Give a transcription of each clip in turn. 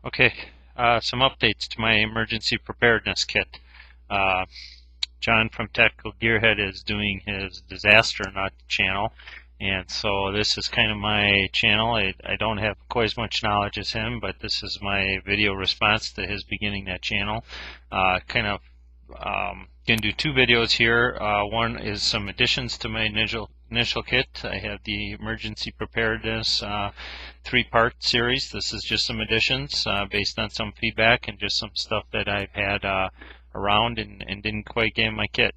Okay, some updates to my emergency preparedness kit. Uh, John from Tactical Gearhead is doing his disaster nut channel, and so this is kind of my channel. I don't have quite as much knowledge as him, but this is my video response to his beginning that channel. Going to do two videos here. One is some additions to my initial kit. I have the emergency preparedness three-part series. This is just some additions based on some feedback and just some stuff that I've had around and didn't quite get in my kit.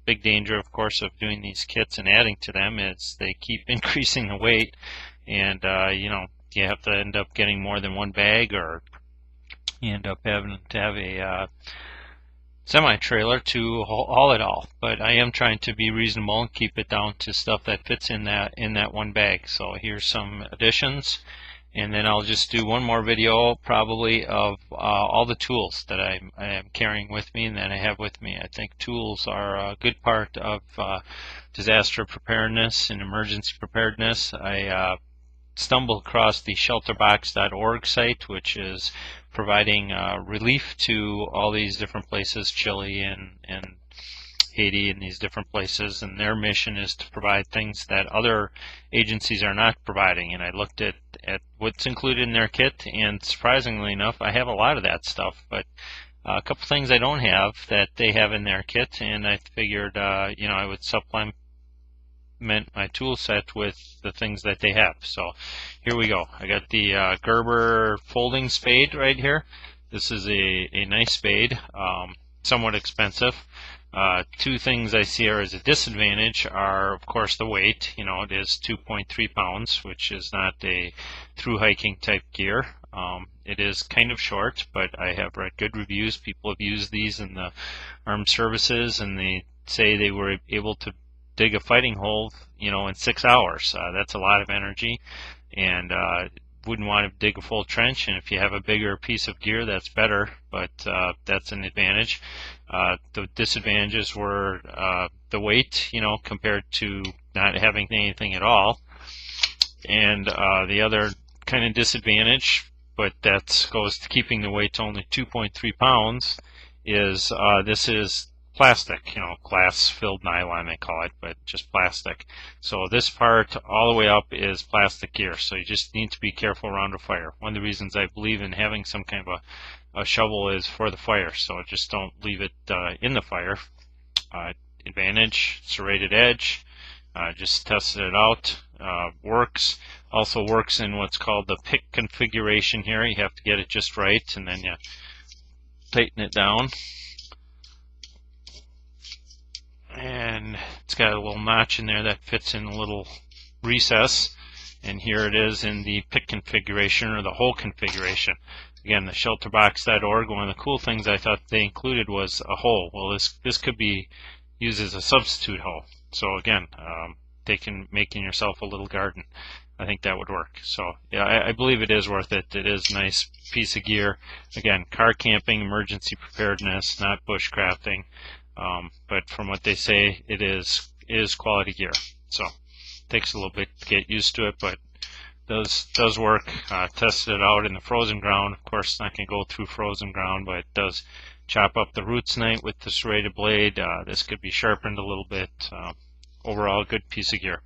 Big danger, of course, of doing these kits and adding to them is they keep increasing the weight, and you have to end up getting more than one bag, or you end up having to have a semi-trailer to haul it all. But I am trying to be reasonable and keep it down to stuff that fits in that one bag. So here's some additions, and then I'll just do one more video probably of all the tools that I am carrying with me and that I have with me. I think tools are a good part of disaster preparedness and emergency preparedness. I stumbled across the shelterbox.org site, which is providing relief to all these different places, Chile and Haiti and these different places, and their mission is to provide things that other agencies are not providing. And I looked at what's included in their kit, and surprisingly enough, I have a lot of that stuff, but a couple things I don't have that they have in their kit, and I figured I would supplement my tool set with the things that they have. So here we go. I got the Gerber folding spade right here. This is a nice spade, somewhat expensive. Two things I see are as a disadvantage are, of course, the weight. It is 2.3 pounds, which is not a through hiking type gear. It is kind of short, but I have read good reviews. People have used these in the armed services, and they say they were able to dig a fighting hole, in 6 hours. That's a lot of energy, and wouldn't want to dig a full trench. And if you have a bigger piece of gear, that's better, but that's an advantage. The disadvantages were the weight, compared to not having anything at all. And the other kind of disadvantage, but that goes to keeping the weight to only 2.3 pounds, is this is plastic, glass-filled nylon they call it, but just plastic. So this part all the way up is plastic gear, so you just need to be careful around a fire. One of the reasons I believe in having some kind of a shovel is for the fire, so just don't leave it in the fire. Advantage, serrated edge, just tested it out, works. Also works in what's called the pick configuration here. You have to get it just right, and then you tighten it down. And it's got a little notch in there that fits in a little recess, and here it is in the pick configuration, or the hole configuration. Again, the shelterbox.org, one of the cool things I thought they included was a hole. Well, this could be used as a substitute hole. So again, making yourself a little garden. I think that would work. So yeah, I believe it is worth it. It is a nice piece of gear. Again, car camping, emergency preparedness, not bushcrafting. But from what they say, it is quality gear. So it takes a little bit to get used to it, but does work. Tested it out in the frozen ground. Of course, it's not going to go through frozen ground, but it does chop up the roots nice with the serrated blade. This could be sharpened a little bit. Overall, good piece of gear.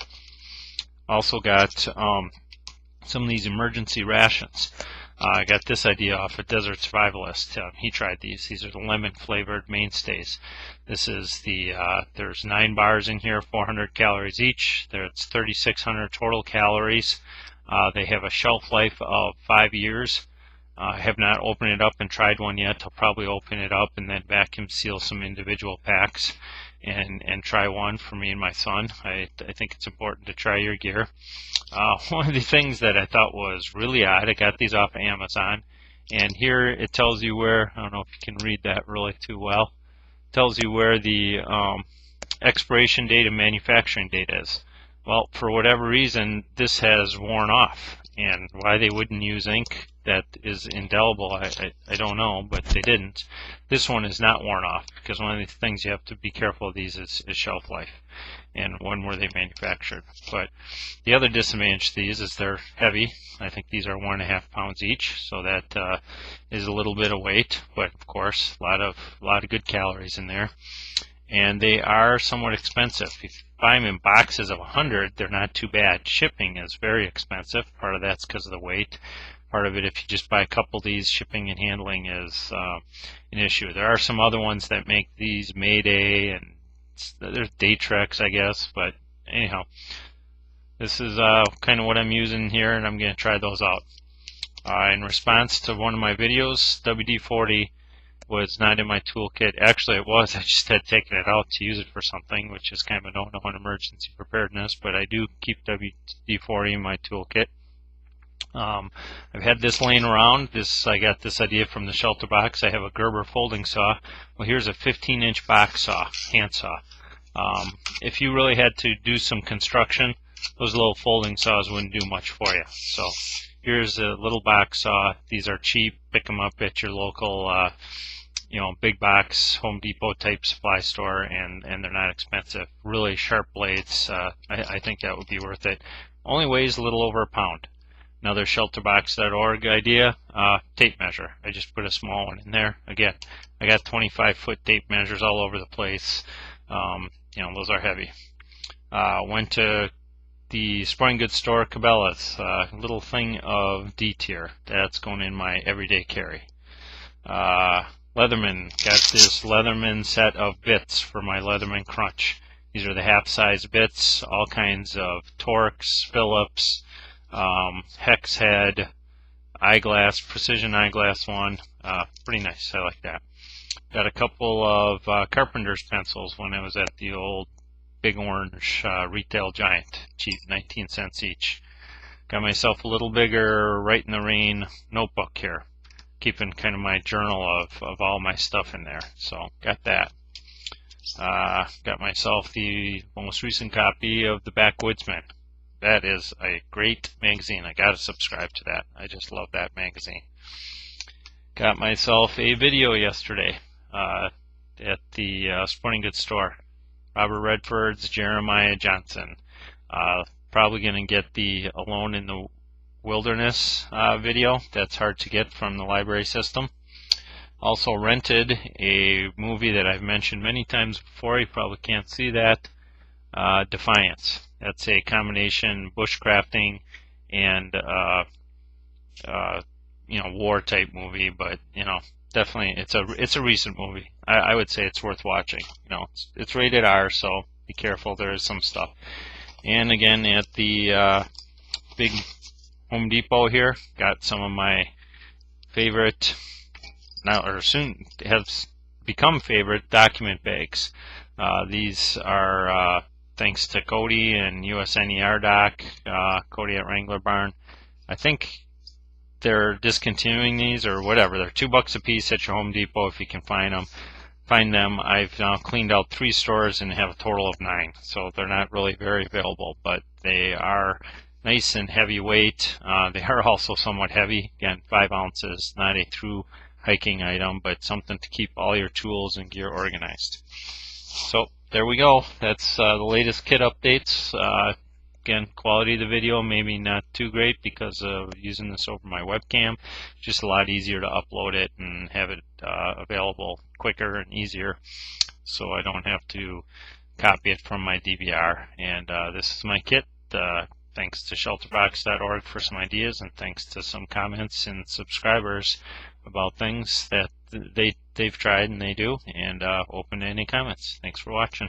Also got some of these emergency rations. I got this idea off a Desert Survivalist. He tried these. These are the lemon-flavored mainstays. This is there's 9 bars in here, 400 calories each. There's 3,600 total calories. They have a shelf life of 5 years. I have not opened it up and tried one yet. I'll probably open it up and then vacuum seal some individual packs and try one for me and my son. I think it's important to try your gear. One of the things that I thought was really odd, I got these off of Amazon, and here it tells you where, I don't know if you can read that really too well, it tells you where the expiration date and manufacturing date is. Well, for whatever reason, this has worn off, and why they wouldn't use ink that is indelible, I don't know, but they didn't. This one is not worn off, because one of the things you have to be careful of these is shelf life. and one where they manufactured. But the other disadvantage to these is they're heavy. I think these are 1.5 pounds each, so that is a little bit of weight, but of course a lot of good calories in there. And they are somewhat expensive. If you buy them in boxes of 100, they're not too bad. Shipping is very expensive. Part of that's because of the weight. Part of it, if you just buy a couple of these, shipping and handling is an issue. There are some other ones that make these Mayday, and there's Daytrex, I guess. But anyhow, this is kind of what I'm using here, and I'm going to try those out. In response to one of my videos, WD-40 was not in my toolkit. Actually, it was. I just had taken it out to use it for something, which is kind of a no-no in emergency preparedness. But I do keep WD-40 in my toolkit. I've had this laying around. I got this idea from the shelter box. I have a Gerber folding saw. Well, here's a 15-inch box saw, hand saw. If you really had to do some construction, those little folding saws wouldn't do much for you. So here's a little box saw. These are cheap. Pick them up at your local big box Home Depot type supply store, and they're not expensive. Really sharp blades. I think that would be worth it. Only weighs a little over a pound. Another shelterbox.org idea, tape measure. I just put a small one in there. Again, I got 25-foot tape measures all over the place. Those are heavy. Went to the sporting goods store, Cabela's, little thing of D-tier. That's going in my everyday carry. Leatherman, got this Leatherman set of bits for my Leatherman Crunch. These are the half-size bits, all kinds of Torx, Phillips, hex head, eyeglass, precision eyeglass one. Pretty nice. I like that. Got a couple of carpenter's pencils when I was at the old Big Orange retail giant. Cheap, 19 cents each. Got myself a little bigger Right in the Rain notebook here, keeping kind of my journal of all my stuff in there. So got that. Got myself the most recent copy of The Backwoodsman. That is a great magazine. I got to subscribe to that. I just love that magazine. Got myself a video yesterday at the sporting goods store. Robert Redford's Jeremiah Johnson. Probably going to get the Alone in the Wilderness video. That's hard to get from the library system. Also rented a movie that I've mentioned many times before. You probably can't see that. Defiance. That's a combination bushcrafting and war type movie, but definitely it's a recent movie. I would say it's worth watching. It's rated R, so be careful. There is some stuff. And again, at the big Home Depot here, got some of my favorite, now or soon has become favorite, document bags. These are thanks to Cody and USNER Doc, Cody at Wrangler Barn. I think they're discontinuing these or whatever. They're $2 a piece at your Home Depot if you can find them. I've now cleaned out 3 stores and have a total of 9. So they're not really very available, but they are nice and heavyweight. They are also somewhat heavy. Again, 5 ounces, not a through hiking item, but something to keep all your tools and gear organized. So there we go. That's the latest kit updates. Again, quality of the video maybe not too great because of using this over my webcam. Just a lot easier to upload it and have it available quicker and easier, so I don't have to copy it from my DVR. And this is my kit. Thanks to shelterbox.org for some ideas, and thanks to some comments and subscribers about things that they've tried and they do, and open to any comments. Thanks for watching.